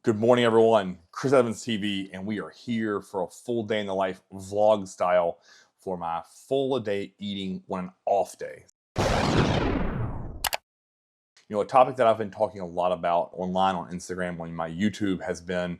Good morning, everyone. Chris Evans TV, and we are here for a full day in the life vlog style for my full a day eating on an off day. You know, a topic that I've been talking a lot about online on Instagram, on my YouTube, has been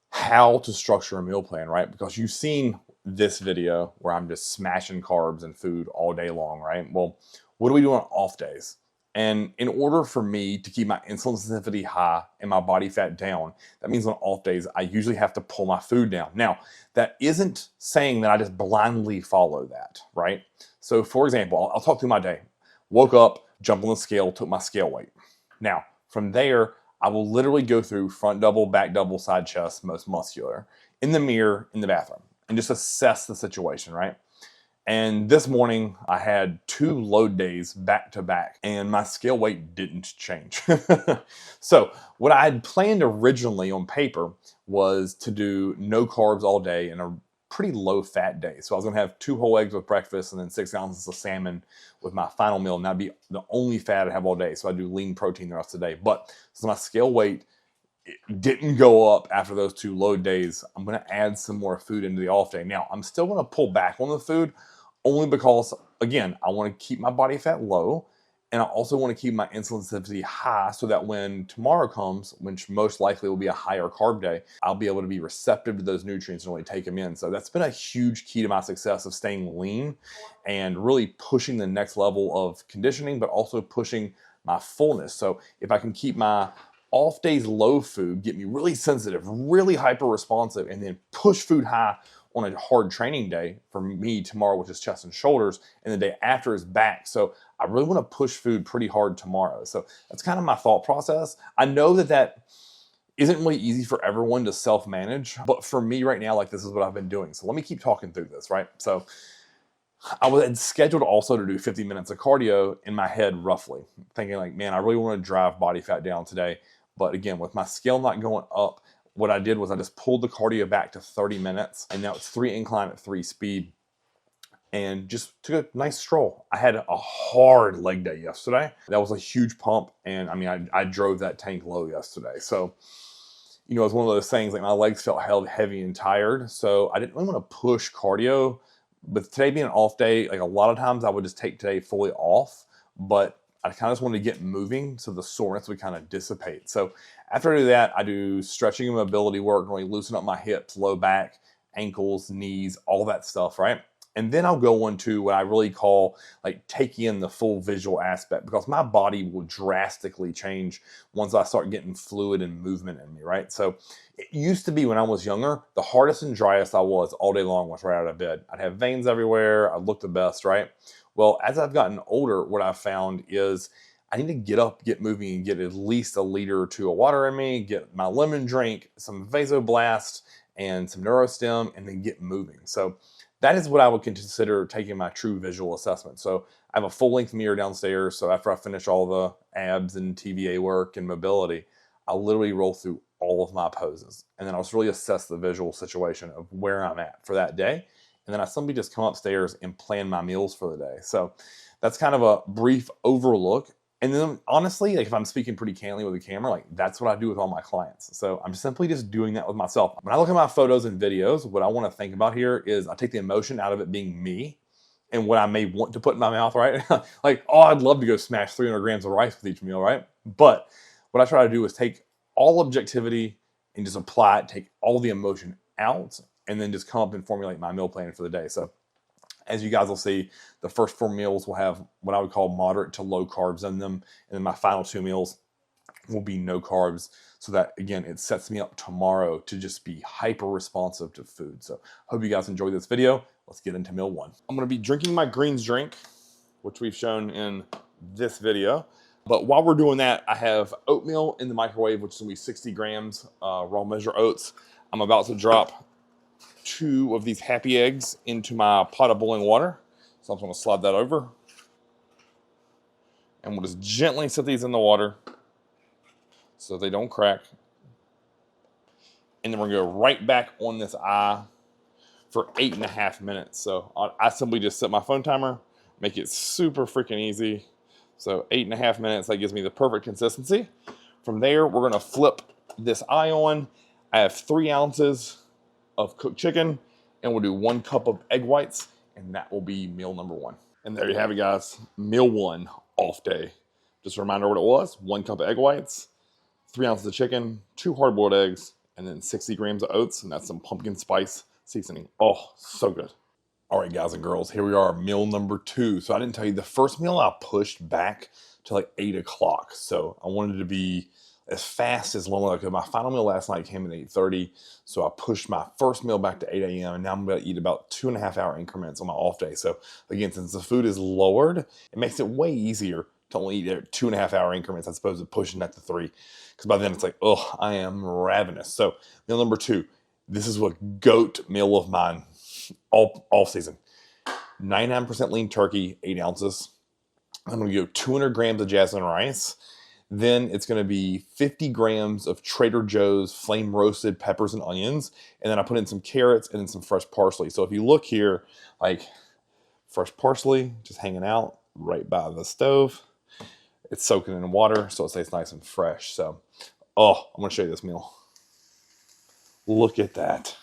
how to structure a meal plan, right? Because you've seen this video where I'm just smashing carbs and food all day long, right? Well, what do we do on off days? And in order for me to keep my insulin sensitivity high and my body fat down, that means on off days, I usually have to pull my food down. Now, that isn't saying that I just blindly follow that, right? So for example, I'll talk through my day. Woke up, jumped on the scale, took my scale weight. Now, from there, I will literally go through front double, back double, side chest, most muscular, in the mirror, in the bathroom, and just assess the situation, right? And this morning, I had 2 load days back to back, and my scale weight didn't change. So what I had planned originally on paper was to do no carbs all day and a pretty low fat day. So I was gonna have 2 whole eggs with breakfast and then 6 ounces of salmon with my final meal, and that'd be the only fat I'd have all day. So I do lean protein the rest of the day. But since my scale weight didn't go up after those 2 load days, I'm gonna add some more food into the off day. Now, I'm still gonna pull back on the food only because, again, I wanna keep my body fat low, and I also wanna keep my insulin sensitivity high so that when tomorrow comes, which most likely will be a higher carb day, I'll be able to be receptive to those nutrients and really take them in. So that's been a huge key to my success of staying lean and really pushing the next level of conditioning, but also pushing my fullness. So if I can keep my off days low food, get me really sensitive, really hyper responsive, and then push food high on a hard training day for me tomorrow, which is chest and shoulders, and the day after is back. So I really want to push food pretty hard tomorrow. So that's kind of my thought process. I know that that isn't really easy for everyone to self-manage, but for me right now, like, this is what I've been doing. So let me keep talking through this, right? So I was scheduled also to do 50 minutes of cardio in my head, roughly, thinking like, man, I really want to drive body fat down today. But again, with my scale not going up, what I did was I just pulled the cardio back to 30 minutes, and now it's 3 incline at 3 speed, and just took a nice stroll. I had a hard leg day yesterday. That was a huge pump, and I mean, I drove that tank low yesterday. So, you know, it's one of those things, like, my legs felt held heavy and tired, so I didn't really want to push cardio. With today being an off day, like, a lot of times I would just take today fully off, but I kind of just wanted to get moving so the soreness would kind of dissipate. So after I do that, I do stretching and mobility work, really loosen up my hips, low back, ankles, knees, all that stuff, right? And then I'll go into what I really call like taking in the full visual aspect, because my body will drastically change once I start getting fluid and movement in me, right? So it used to be, when I was younger, the hardest and driest I was all day long was right out of bed. I'd have veins everywhere. I'd look the best, right? Well, as I've gotten older, what I've found is I need to get up, get moving, and get at least a liter or 2 of water in me, get my lemon drink, some Vasoblast, and some Neurostim, and then get moving. So that is what I would consider taking my true visual assessment. So I have a full-length mirror downstairs, so after I finish all the abs and TVA work and mobility, I'll literally roll through all of my poses, and then I'll just really assess the visual situation of where I'm at for that day. And then I simply just come upstairs and plan my meals for the day. So that's kind of a brief overlook. And then honestly, like, if I'm speaking pretty candidly with the camera, like, that's what I do with all my clients. So I'm simply just doing that with myself. When I look at my photos and videos, what I want to think about here is I take the emotion out of it being me and what I may want to put in my mouth, right? Like, oh, I'd love to go smash 300 grams of rice with each meal, right? But what I try to do is take all objectivity and just apply it, take all the emotion out, and then just come up and formulate my meal plan for the day. So as you guys will see, the first 4 meals will have what I would call moderate to low carbs in them. And then my final 2 meals will be no carbs, so that, again, it sets me up tomorrow to just be hyper responsive to food. So hope you guys enjoyed this video. Let's get into meal 1. I'm going to be drinking my greens drink, which we've shown in this video. But while we're doing that, I have oatmeal in the microwave, which is going to be 60 grams raw measure oats. I'm about to drop 2 of these happy eggs into my pot of boiling water. So I'm just going to slide that over. And we'll just gently set these in the water so they don't crack. And then we're going to go right back on this eye for 8.5 minutes. So I simply just set my phone timer, make it super freaking easy. So 8.5 minutes, that gives me the perfect consistency. From there, we're going to flip this eye on, I have 3 ounces of cooked chicken, and we'll do 1 cup of egg whites, and that will be meal number 1. And there you have it, guys. Meal 1, off day. Just a reminder what it was: 1 cup of egg whites, 3 ounces of chicken, 2 hard-boiled eggs, and then 60 grams of oats, and that's some pumpkin spice seasoning. Oh, so good. All right, guys and girls, here we are, meal number 2. So I didn't tell you, the first meal I pushed back to like 8 o'clock. So I wanted to be as fast as long as I could. My final meal last night came at 8:30. So I pushed my first meal back to 8 a.m. And now I'm going to eat about 2.5 hour increments on my off day. So again, since the food is lowered, it makes it way easier to only eat at 2.5 hour increments as opposed to pushing that to 3. Because by then it's like, oh, I am ravenous. So meal number 2, this is what goat meal of mine all season. 99% lean turkey, 8 ounces. I'm going to go 200 grams of jasmine rice. Then it's going to be 50 grams of Trader Joe's flame roasted peppers and onions. And then I put in some carrots and then some fresh parsley. So if you look here, like fresh parsley just hanging out right by the stove. It's soaking in water, so it stays nice and fresh. So, oh, I'm going to show you this meal. Look at that.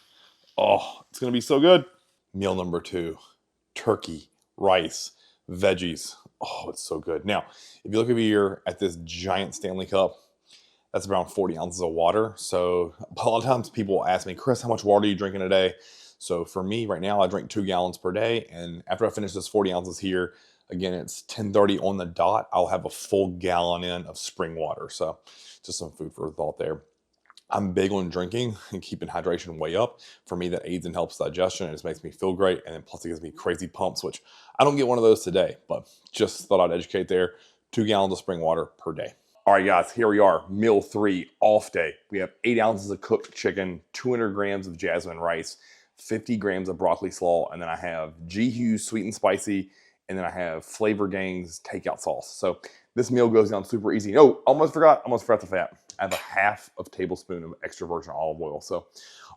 Oh, it's going to be so good. Meal number 2, turkey, rice, veggies. Oh, it's so good. Now, if you look over here at this giant Stanley cup, that's around 40 ounces of water. So a lot of times people ask me, Chris, how much water are you drinking a day? So for me right now, I drink 2 gallons per day. And after I finish this 40 ounces here, again, it's 10:30 on the dot, I'll have a full gallon in of spring water. So just some food for thought there. I'm big on drinking and keeping hydration way up. For me, that aids and helps digestion. It just makes me feel great. And then plus it gives me crazy pumps, which I don't get one of those today, but just thought I'd educate there. 2 gallons of spring water per day. All right, guys, here we are, meal 3, off day. We have 8 ounces of cooked chicken, 200 grams of jasmine rice, 50 grams of broccoli slaw, and then I have G. Hughes sweet and spicy, and then I have Flavor Gang's takeout sauce. So this meal goes down super easy. Oh, almost forgot the fat. I have a half of tablespoon of extra virgin olive oil. So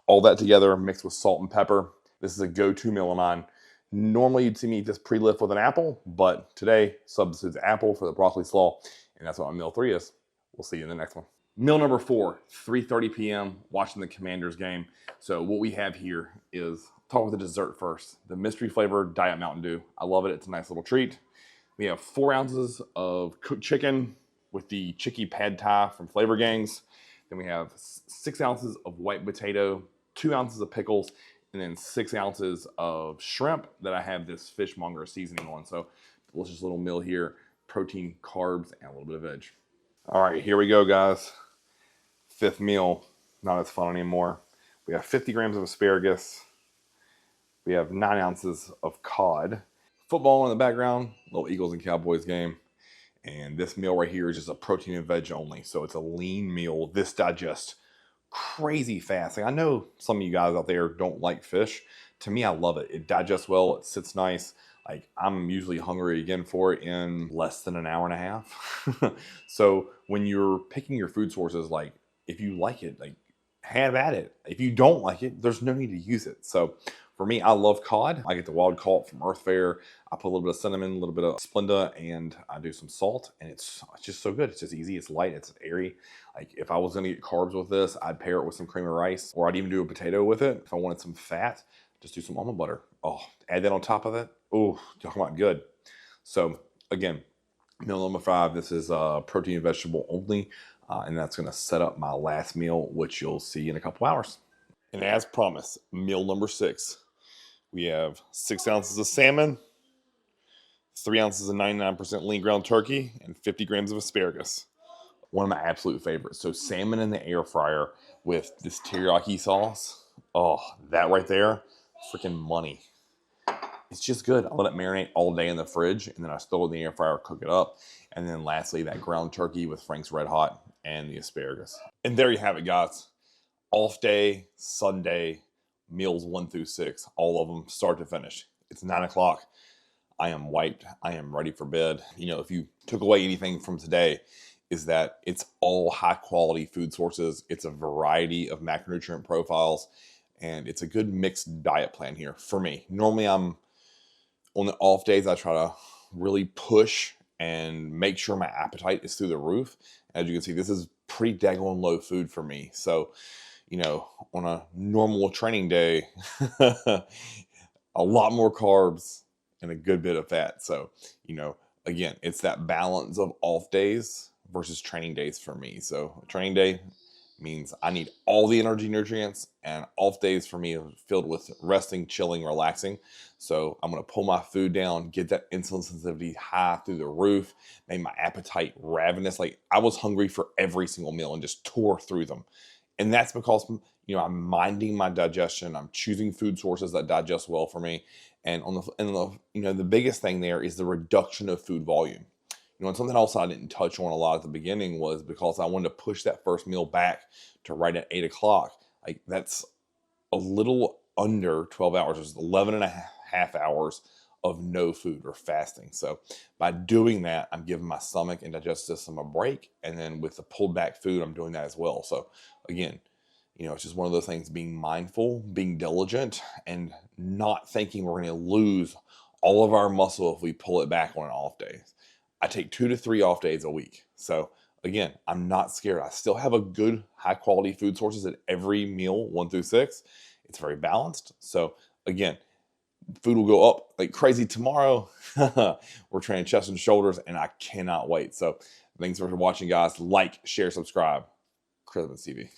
all that together mixed with salt and pepper. This is a go-to meal of mine. Normally you'd see me eat this pre-lift with an apple, but today substitutes apple for the broccoli slaw, and that's what my meal 3 is. We'll see you in the next one. Meal number 4, 3:30 p.m., watching the Commanders game. So what we have here is, talk with the dessert first. The mystery flavored Diet Mountain Dew. I love it. It's a nice little treat. We have 4 ounces of cooked chicken with the chicky pad thai from Flavor Gangs. Then we have 6 ounces of white potato, 2 ounces of pickles, and then 6 ounces of shrimp that I have this fishmonger seasoning on. So delicious little meal here. Protein, carbs, and a little bit of veg. All right, here we go, guys. 5th meal, not as fun anymore. We have 50 grams of asparagus. We have 9 ounces of cod. Football in the background, little Eagles and Cowboys game. And this meal right here is just a protein and veg only. So it's a lean meal. This digests crazy fast. Like, I know some of you guys out there don't like fish. To me, I love it. It digests well. It sits nice. Like, I'm usually hungry again for it in less than an hour and a half. So when you're picking your food sources, like, if you like it, like, have at it. If you don't like it, there's no need to use it. So for me, I love cod. I get the wild caught from Earth Fare. I put a little bit of cinnamon, a little bit of Splenda, and I do some salt, and it's just so good. It's just easy. It's light. It's airy. Like, if I was going to get carbs with this, I'd pair it with some cream of rice, or I'd even do a potato with it. If I wanted some fat, just do some almond butter. Oh, add that on top of it. Oh, talking about good. So again, meal number 5. This is protein and vegetable only. And that's going to set up my last meal, which you'll see in a couple hours. And as promised, meal number 6. We have 6 ounces of salmon, 3 ounces of 99% lean ground turkey, and 50 grams of asparagus. One of my absolute favorites. So salmon in the air fryer with this teriyaki sauce. Oh, that right there, freaking money. It's just good. I let it marinate all day in the fridge, and then I throw it in the air fryer, cook it up. And then lastly, that ground turkey with Frank's Red Hot and the asparagus. And there you have it, guys. Off day, Sunday, meals 1 through 6, all of them start to finish. It's 9 o'clock. I am wiped. I am ready for bed. You know, if you took away anything from today, is that it's all high quality food sources. It's a variety of macronutrient profiles, and it's a good mixed diet plan here for me. Normally I'm on the off days, I try to really push and make sure my appetite is through the roof. As you can see, this is pretty daggone low food for me. So, on a normal training day, a lot more carbs and a good bit of fat. So, again, it's that balance of off days versus training days for me. So, a training day means I need all the energy nutrients, and off days for me are filled with resting, chilling, relaxing. So I'm going to pull my food down, get that insulin sensitivity high through the roof, make my appetite ravenous. Like I was hungry for every single meal and just tore through them. And that's because, I'm minding my digestion. I'm choosing food sources that digest well for me. And the biggest thing there is the reduction of food volume. And something else I didn't touch on a lot at the beginning was because I wanted to push that first meal back to right at 8 o'clock. Like that's a little under 12 hours. It's 11 and a half hours of no food or fasting. So by doing that, I'm giving my stomach and digestive system a break. And then with the pulled back food, I'm doing that as well. So again, it's just one of those things, being mindful, being diligent, and not thinking we're going to lose all of our muscle if we pull it back on an off day. I take 2 to 3 off days a week. So again, I'm not scared. I still have a good high quality food sources at every meal, 1 through 6. It's very balanced. So again, food will go up like crazy tomorrow. We're training chest and shoulders, and I cannot wait. So thanks for watching, guys. Like, share, subscribe. Chris TV.